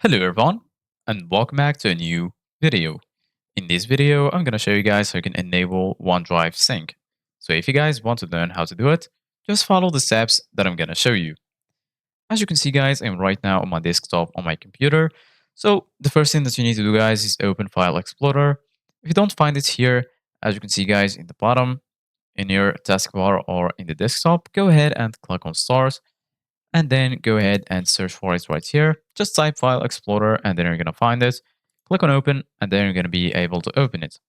Hello everyone and welcome back to a new video. In this video, I'm going to show you guys how you can enable OneDrive Sync. So if you guys want to learn how to do it, just follow the steps that I'm going to show you. As you can see guys, I'm right now on my desktop on my computer. So the first thing that you need to do guys is open File Explorer. If you don't find it here, as you can see guys in the bottom, in your taskbar or in the desktop, go ahead and click on Start and then go ahead and search for it right here. Just type File Explorer and then you're going to find it. Click on Open and then you're going to be able to open it.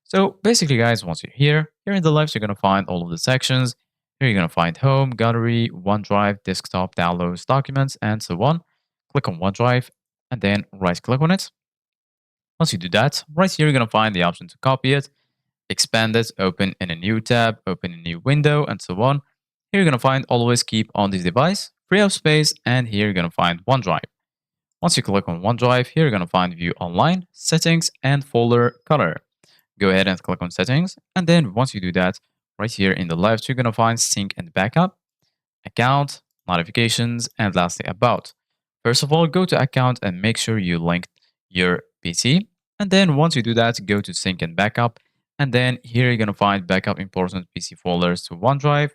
So basically guys, once you're here in the left, you're going to find all of the sections. Here you're going to find Home, Gallery, OneDrive, Desktop, Downloads, Documents, and so on. Click on OneDrive and then right click on it. Once you do that, right here you're going to find the option to copy it, expand it, open in a new tab, open a new window, and so on. Here you're going to find always keep on this device, free up space, and here you're going to find OneDrive. Once you click on OneDrive, here you're going to find view online, settings, and folder color. Go ahead and click on settings. And then once you do that, right here in the left, you're going to find sync and backup, account, notifications, and lastly about. First of all, go to account and make sure you linked your PC. And then once you do that, go to sync and backup. And then here you're going to find backup important PC folders to OneDrive,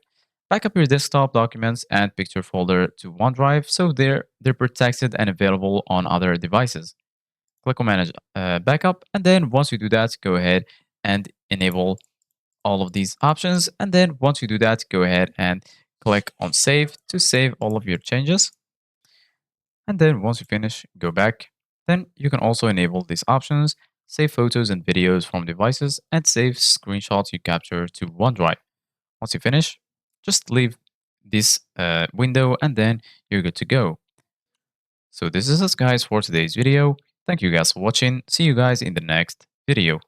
backup your desktop documents and picture folder to OneDrive so they're protected and available on other devices. Click on manage backup. And then once you do that, go ahead and enable all of these options. And then once you do that, go ahead and click on save to save all of your changes. And then once you finish, go back. Then you can also enable these options, save photos and videos from devices, and save screenshots you capture to OneDrive. Once you finish, just leave this window and then you're good to go. So this is us guys for today's video. Thank you guys for watching. See you guys in the next video.